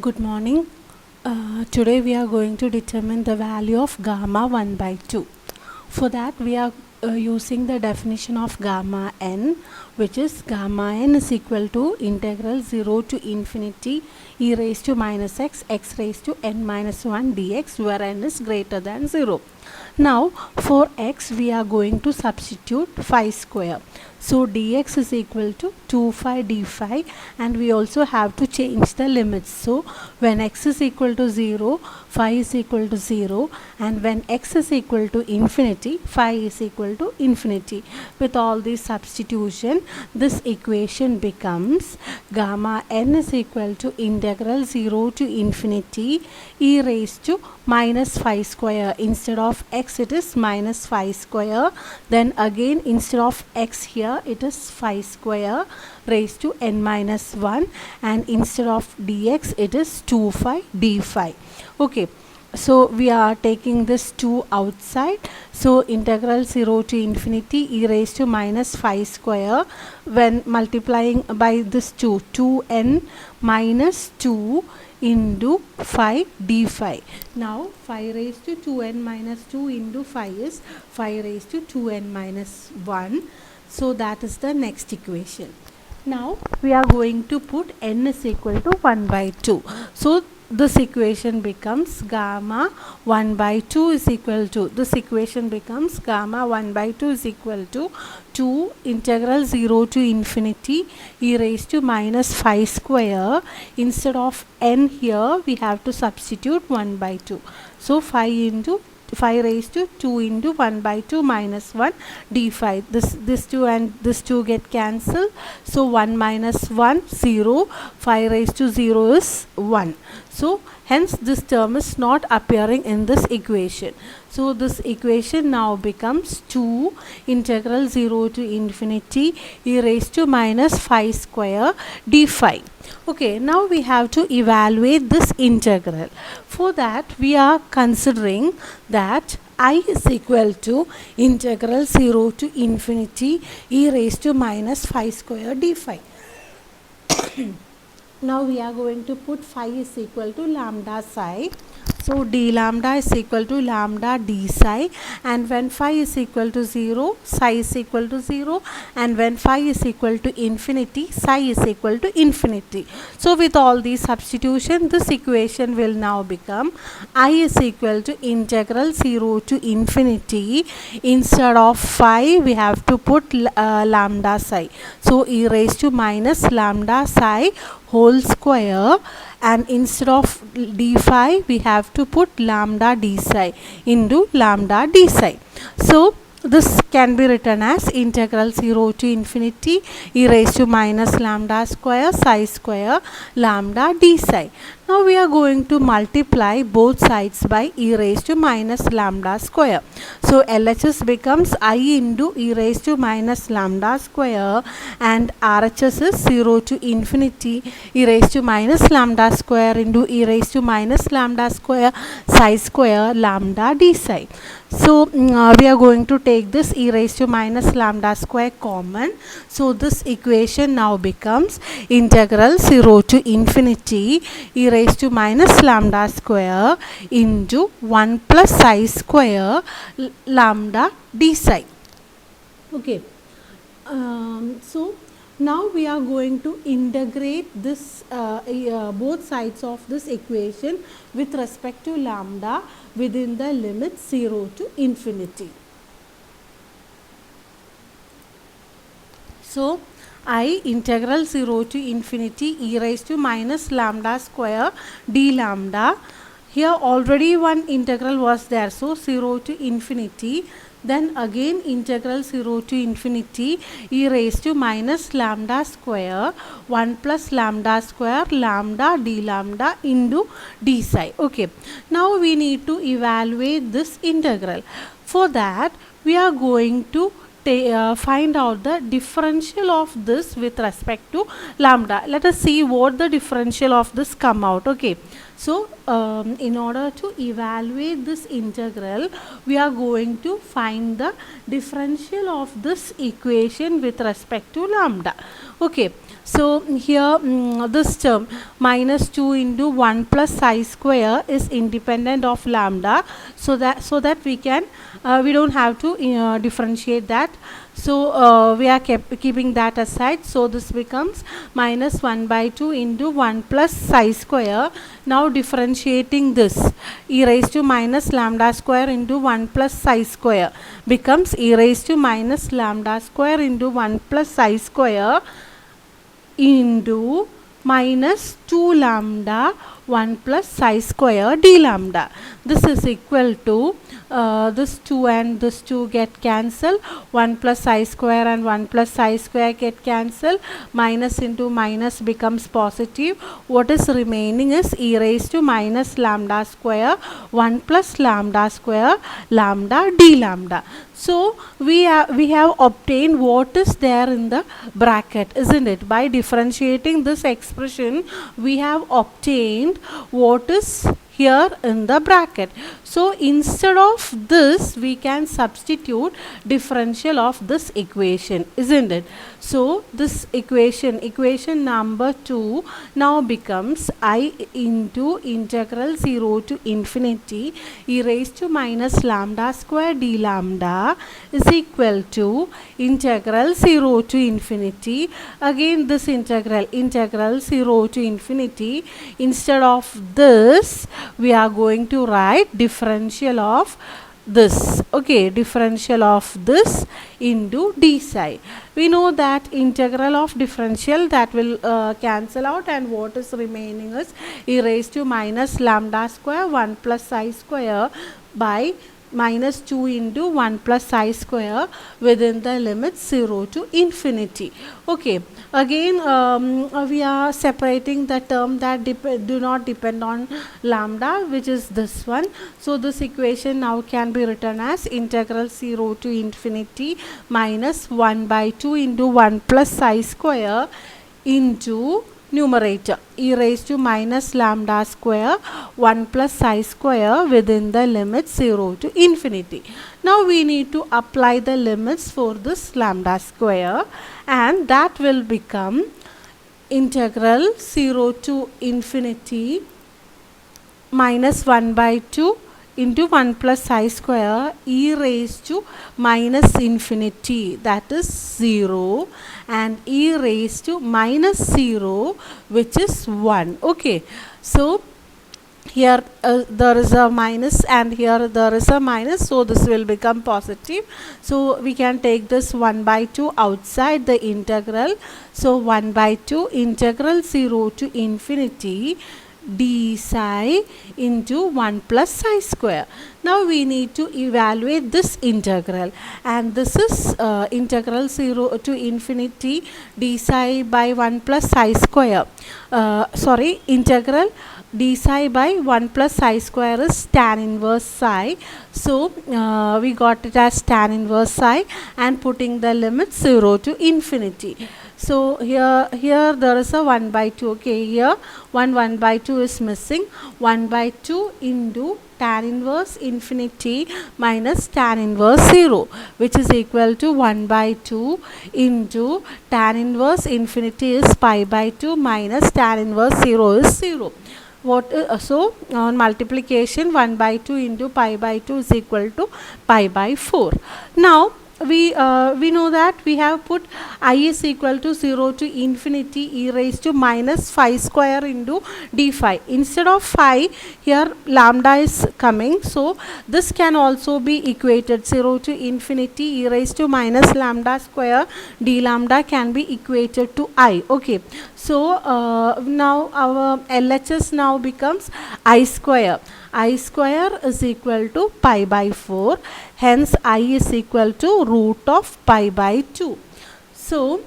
Good morning. Today we are going to determine the value of gamma 1 by 2. For that we are using the definition of gamma n, which is gamma n is equal to integral 0 to infinity e raised to minus x raised to n minus 1 dx, where n is greater than 0. Now for x we are going to substitute phi square. So dx is equal to 2 phi d phi, and we also have to change the limits. So when x is equal to 0, phi is equal to 0, and when x is equal to infinity, phi is equal to infinity. With all these substitution, this equation becomes gamma n is equal to integral 0 to infinity e raised to minus phi square. Instead of x it is minus phi square, then again instead of x here it is phi square raised to n minus 1, and instead of dx it is 2 phi d phi. Okay, so we are taking this 2 outside. So integral 0 to infinity e raised to minus phi square, when multiplying by this 2n minus 2 into phi d phi. Now phi raised to 2n minus 2 into phi is phi raised to 2n minus 1. So that is the next equation. Now we are going to put n is equal to 1 by 2. So this equation becomes gamma 1 by 2 is equal to, this equation becomes gamma 1 by 2 is equal to 2 integral 0 to infinity e raised to minus phi square. Instead of n here we have to substitute 1 by 2. So phi into phi raised to 2 into 1 by 2 minus 1 d phi. This 2 and this 2 get cancelled. So 1 minus 1 0. Phi raised to 0 is 1. So hence this term is not appearing in this equation. So this equation now becomes 2 integral 0 to infinity e raised to minus phi square d phi. Okay, now we have to evaluate this integral. For that we are considering that I is equal to integral 0 to infinity e raised to minus phi square d phi. Now we are going to put phi is equal to lambda psi. So d lambda is equal to lambda d psi, and when phi is equal to 0, psi is equal to 0, and when phi is equal to infinity, psi is equal to infinity. So with all these substitution, this equation will now become I is equal to integral 0 to infinity. Instead of phi we have to put lambda psi. So e raised to minus lambda psi whole square, and instead of d phi we have to put lambda d psi into lambda d psi. So this can be written as integral 0 to infinity e raised to minus lambda square psi square lambda d psi. Now we are going to multiply both sides by e raised to minus lambda square. So LHS becomes I into e raised to minus lambda square, and RHS is 0 to infinity e raised to minus lambda square into e raised to minus lambda square psi square lambda d psi. So we are going to take this e raised to minus lambda square common. So this equation now becomes integral 0 to infinity e raised to minus lambda square into 1 plus psi square lambda d psi. Okay. So now we are going to integrate this both sides of this equation with respect to lambda within the limit 0 to infinity. So I integral 0 to infinity e raised to minus lambda square d lambda. Here already one integral was there, so 0 to infinity, then again integral 0 to infinity e raised to minus lambda square 1 plus lambda square lambda d lambda into d psi. Okay, now we need to evaluate this integral. For that we are going to find out the differential of this with respect to lambda. Let us see what the differential of this come out. Okay, so in order to evaluate this integral, we are going to find the differential of this equation with respect to lambda. Okay, So here this term minus 2 into 1 plus I square is independent of lambda, so that we can we don't have to differentiate that. So we are keeping that aside. So this becomes minus 1 by 2 into 1 plus psi square. Now differentiating this, e raised to minus lambda square into 1 plus psi square becomes e raised to minus lambda square into 1 plus psi square into minus 2 lambda 1 plus psi square d lambda. This is equal to this 2 and this 2 get cancelled, 1 plus psi square and 1 plus psi square get cancelled, minus into minus becomes positive. What is remaining is e raised to minus lambda square 1 plus lambda square lambda d lambda. So we have obtained what is there in the bracket, isn't it? By differentiating this expression, we have obtained what is here in the bracket. So instead of this, we can substitute differential of this equation, isn't it? So this equation number 2 now becomes I into integral 0 to infinity e raised to minus lambda square d lambda is equal to integral 0 to infinity. Again this integral 0 to infinity. Instead of this, we are going to write differential of this. Okay, differential of this into d psi. We know that integral of differential that will cancel out, and what is remaining is e raised to minus lambda square 1 plus psi square by minus 2 into 1 plus psi square within the limits 0 to infinity. Okay, again we are separating the term that do not depend on lambda, which is this one. So this equation now can be written as integral 0 to infinity minus 1 by 2 into 1 plus psi square into numerator e raised to minus lambda square 1 plus psi square within the limits 0 to infinity. Now we need to apply the limits for this lambda square, and that will become integral 0 to infinity minus 1 by 2 into 1 plus psi square e raised to minus infinity, that is 0, and e raised to minus 0, which is 1. Okay, so here there is a minus and here there is a minus, so this will become positive. So we can take this 1 by 2 outside the integral. So 1 by 2 integral 0 to infinity d psi into 1 plus psi square. Now we need to evaluate this integral, and this is integral 0 to infinity d psi by 1 plus psi square. Integral d psi by 1 plus psi square is tan inverse psi. So we got it as tan inverse psi, and putting the limit 0 to infinity. So here there is a 1 by 2. Okay, here 1 by 2 is missing. 1 by 2 into tan inverse infinity minus tan inverse 0, which is equal to 1 by 2 into tan inverse infinity is pi by 2 minus tan inverse 0 is 0. So on multiplication, 1 by 2 into pi by 2 is equal to pi by 4. Now we know that we have put I is equal to 0 to infinity e raised to minus phi square into d phi. Instead of phi, here lambda is coming, so this can also be equated. 0 to infinity e raised to minus lambda square d lambda can be equated to I. Okay, so now our LHS now becomes I square. I square is equal to pi by 4. Hence I is equal to root of pi by 2. So